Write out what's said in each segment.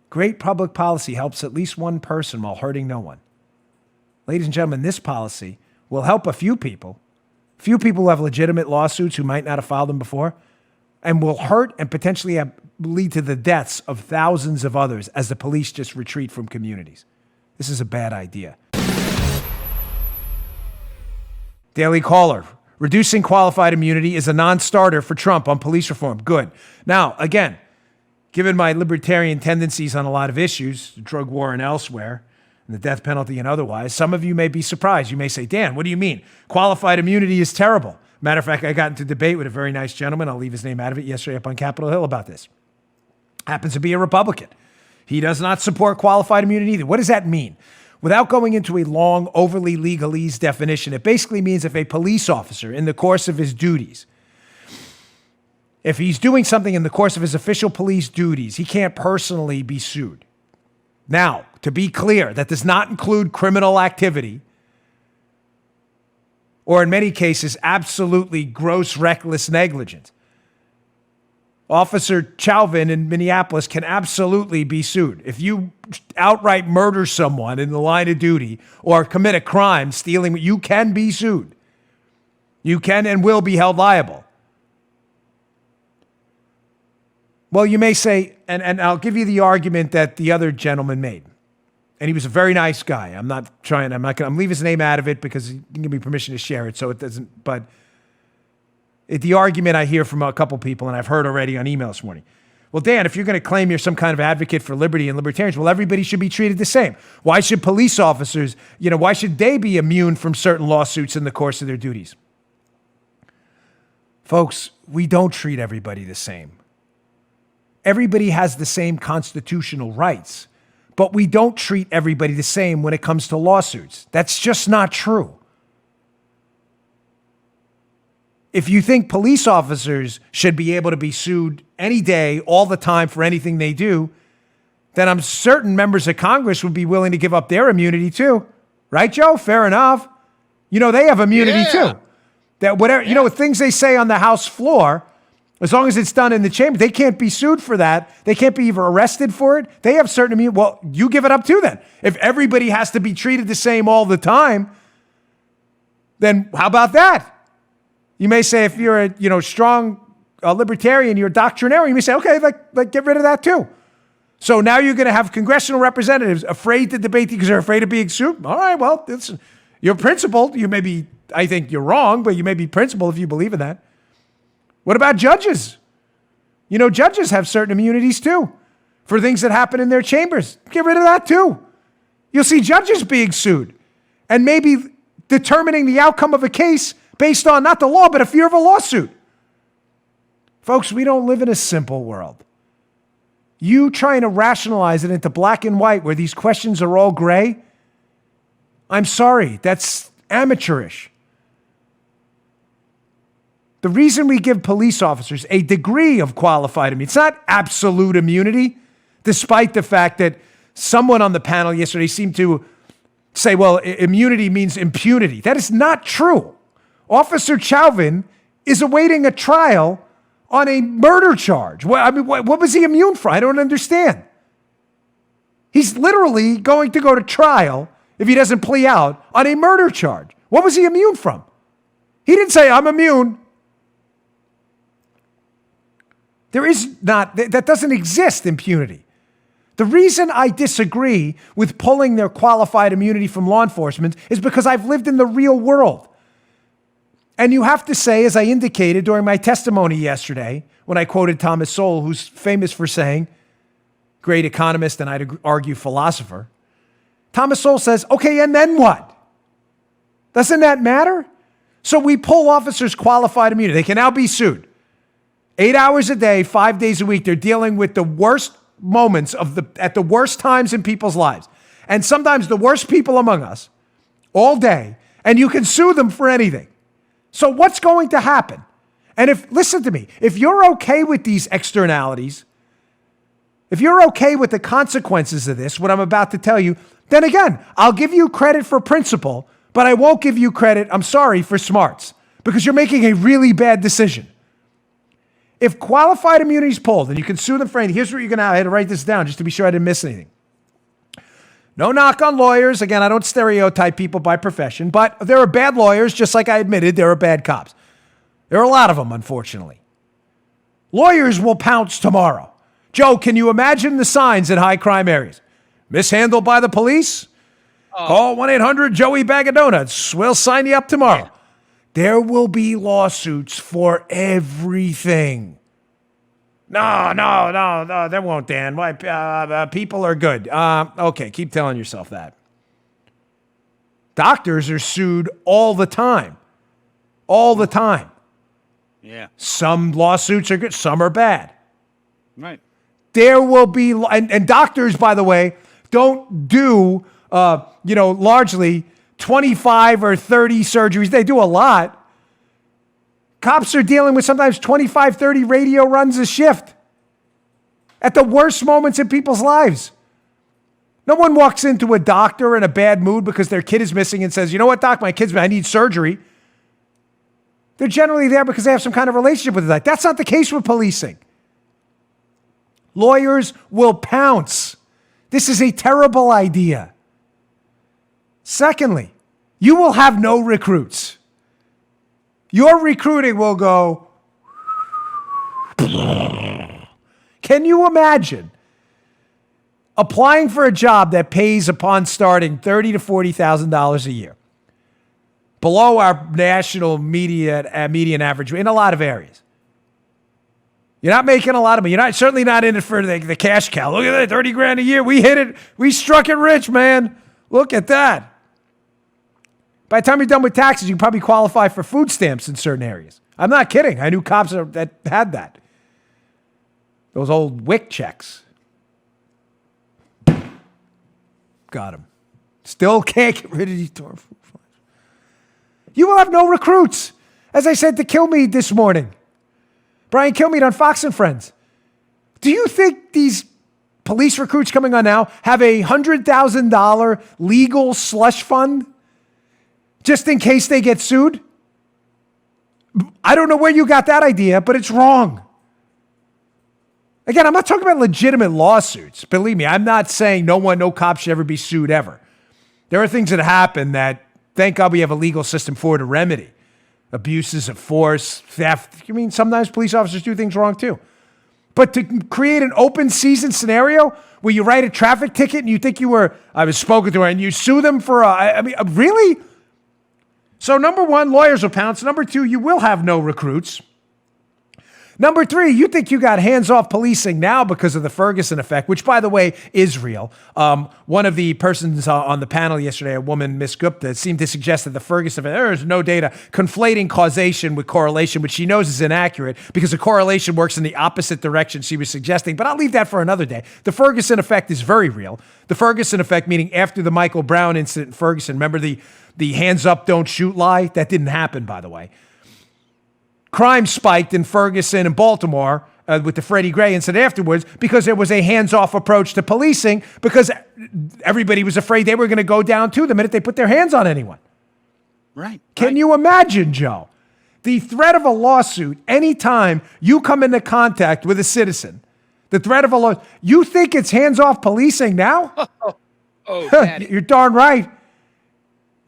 Great public policy helps at least one person while hurting no one. Ladies and gentlemen, this policy will help a few people who have legitimate lawsuits who might not have filed them before, and will hurt and potentially lead to the deaths of thousands of others as the police just retreat from communities. This is a bad idea. Daily Caller. Reducing qualified immunity is a non-starter for Trump on police reform. Good. Now, again, given my libertarian tendencies on a lot of issues, the drug war and elsewhere, and the death penalty and otherwise, some of you may be surprised. You may say, Dan, what do you mean? Qualified immunity is terrible. Matter of fact, I got into debate with a very nice gentleman, I'll leave his name out of it, yesterday up on Capitol Hill about this. Happens to be a Republican. He does not support qualified immunity either. What does that mean? Without going into a long, overly legalese definition, it basically means if a police officer, in the course of his duties, if he's doing something in the course of his official police duties, he can't personally be sued. Now, to be clear, that does not include criminal activity, or in many cases, absolutely gross, reckless negligence. Officer Chauvin in Minneapolis can absolutely be sued. If you outright murder someone in the line of duty or commit a crime, stealing, you can be sued. You can and will be held liable. Well, you may say, and I'll give you the argument that the other gentleman made. And he was a very nice guy. I'm leave his name out of it because he didn't give me permission to share it, so it doesn't, but the argument I hear from a couple people, and I've heard already on email this morning. Well, Dan, if you're going to claim you're some kind of advocate for liberty and libertarians, well, everybody should be treated the same. Why should police officers, why should they be immune from certain lawsuits in the course of their duties? Folks, we don't treat everybody the same. Everybody has the same constitutional rights, but we don't treat everybody the same when it comes to lawsuits. That's just not true. If you think police officers should be able to be sued any day, all the time for anything they do, then I'm certain members of Congress would be willing to give up their immunity too. Right, Joe? Fair enough. They have immunity too. That whatever, things they say on the House floor, as long as it's done in the chamber, they can't be sued for that. They can't be even arrested for it. They have certain immunity. Well, you give it up too then. If everybody has to be treated the same all the time, then how about that? You may say if you're a strong libertarian, you're a doctrinarian, you may say, okay, like get rid of that too. So now you're going to have congressional representatives afraid to debate because they're afraid of being sued. All right, well, you're principled. I think you're wrong, but you may be principled if you believe in that. What about judges? Judges have certain immunities too for things that happen in their chambers. Get rid of that too. You'll see judges being sued and maybe determining the outcome of a case based on not the law, but a fear of a lawsuit. Folks, we don't live in a simple world. You trying to rationalize it into black and white where these questions are all gray, I'm sorry, that's amateurish. The reason we give police officers a degree of qualified immunity, it's not absolute immunity, despite the fact that someone on the panel yesterday seemed to say, well, immunity means impunity. That is not true. Officer Chauvin is awaiting a trial on a murder charge. What was he immune from? I don't understand. He's literally going to go to trial if he doesn't plea out on a murder charge. What was he immune from? He didn't say, I'm immune. That doesn't exist, impunity. The reason I disagree with pulling their qualified immunity from law enforcement is because I've lived in the real world. And you have to say, as I indicated during my testimony yesterday, when I quoted Thomas Sowell, who's famous for saying, great economist and I'd argue philosopher, Thomas Sowell says, okay, and then what? Doesn't that matter? So we pull officers' qualified immunity. They can now be sued. 8 hours a day, 5 days a week, they're dealing with the worst moments at the worst times in people's lives. And sometimes the worst people among us all day. And you can sue them for anything. So what's going to happen? And listen to me, if you're okay with these externalities, if you're okay with the consequences of this, what I'm about to tell you, then again, I'll give you credit for principle, but I won't give you credit, I'm sorry, for smarts, because you're making a really bad decision. If qualified immunity is pulled and you can sue them for anything, here's what you're going to have. I had to write this down just to be sure I didn't miss anything. No knock on lawyers. Again, I don't stereotype people by profession, but there are bad lawyers, just like I admitted there are bad cops. There are a lot of them, unfortunately. Lawyers will pounce tomorrow. Joe, can you imagine the signs in high crime areas? Mishandled by the police? Call 1-800-JOEY Bag of Donuts. We'll sign you up tomorrow. Yeah. There will be lawsuits for everything. No, there won't, Dan. Why? People are good. Okay, keep telling yourself that. Doctors are sued all the time. All the time. Yeah. Some lawsuits are good, some are bad. Right. There will be, and doctors, by the way, don't do, largely 25 or 30 surgeries. They do a lot. Cops are dealing with sometimes 25, 30 radio runs a shift at the worst moments in people's lives. No one walks into a doctor in a bad mood because their kid is missing and says, you know what, doc, I need surgery. They're generally there because they have some kind of relationship with it. That's not the case with policing. Lawyers will pounce. This is a terrible idea. Secondly, you will have no recruits. Your recruiting will go. Can you imagine applying for a job that pays upon starting $30,000 to $40,000 a year? Below our national median average in a lot of areas. You're not making a lot of money. You're certainly not in it for the cash cow. Look at that, 30 grand a year. We hit it. We struck it rich, man. Look at that. By the time you're done with taxes, you probably qualify for food stamps in certain areas. I'm not kidding. I knew cops that had that. Those old WIC checks. Got him. Still can't get rid of these food flies. You will have no recruits. As I said to Kilmeade this morning. Brian Kilmeade on Fox and Friends. Do you think these police recruits coming on now have a $100,000 legal slush fund just in case they get sued? I don't know where you got that idea, but it's wrong. Again, I'm not talking about legitimate lawsuits. Believe me, I'm not saying no cop should ever be sued ever. There are things that happen that, thank God we have a legal system for to remedy. Abuses of force, theft. I mean, sometimes police officers do things wrong too. But to create an open season scenario where you write a traffic ticket and you think I was spoken to, and you sue them for, really? So number one, lawyers will pounce. Number two, you will have no recruits. Number three, you think you got hands-off policing now because of the Ferguson effect, which, by the way, is real. One of the persons on the panel yesterday, a woman, Miss Gupta, seemed to suggest that the Ferguson effect, there is no data, conflating causation with correlation, which she knows is inaccurate because the correlation works in the opposite direction she was suggesting. But I'll leave that for another day. The Ferguson effect is very real. The Ferguson effect, meaning after the Michael Brown incident in Ferguson, remember the hands up, don't shoot lie? That didn't happen, by the way. Crime spiked in Ferguson and Baltimore with the Freddie Gray incident afterwards because there was a hands-off approach to policing because everybody was afraid they were going to go down too the minute they put their hands on anyone. Right. Can you imagine, Joe, the threat of a lawsuit anytime you come into contact with a citizen, the threat of a lawsuit, you think it's hands-off policing now? You're darn right.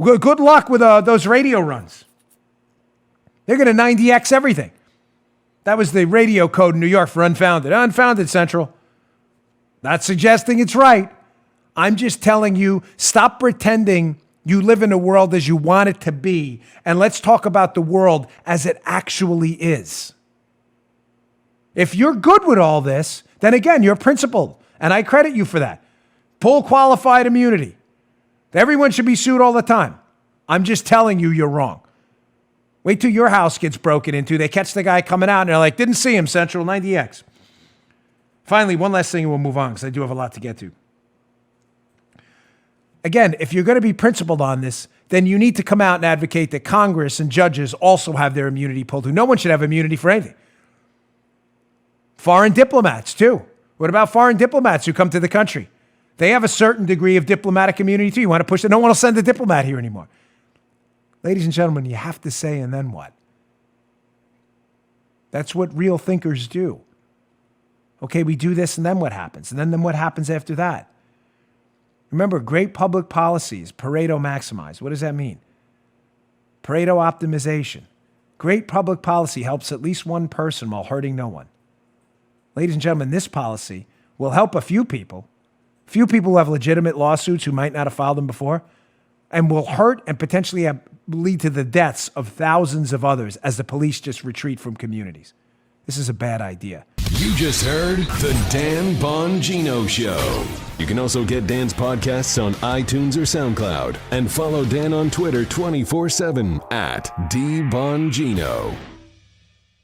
Good luck with those radio runs. They're going to 90X everything. That was the radio code in New York for unfounded. Unfounded, Central. Not suggesting it's right. I'm just telling you, stop pretending you live in a world as you want it to be, and let's talk about the world as it actually is. If you're good with all this, then again, you're principled, and I credit you for that. Pull qualified immunity. Everyone should be sued all the time. I'm just telling you you're wrong. Wait till your house gets broken into. They catch the guy coming out and they're like, didn't see him, Central, 90X. Finally, one last thing and we'll move on because I do have a lot to get to. Again, if you're going to be principled on this, then you need to come out and advocate that Congress and judges also have their immunity pulled through. No one should have immunity for anything. Foreign diplomats, too. What about foreign diplomats who come to the country? They have a certain degree of diplomatic immunity, too. You want to push it? No one will send a diplomat here anymore. Ladies and gentlemen, you have to say, and then what? That's what real thinkers do. Okay, we do this, and then what happens? And then what happens after that? Remember, great public policies, Pareto maximized. What does that mean? Pareto optimization. Great public policy helps at least one person while hurting no one. Ladies and gentlemen, this policy will help a few people who have legitimate lawsuits who might not have filed them before, and will hurt and potentially lead to the deaths of thousands of others as the police just retreat from communities. This is a bad idea. You just heard The Dan Bongino Show. You can also get Dan's podcasts on iTunes or SoundCloud. And follow Dan on Twitter 24/7 @DBongino.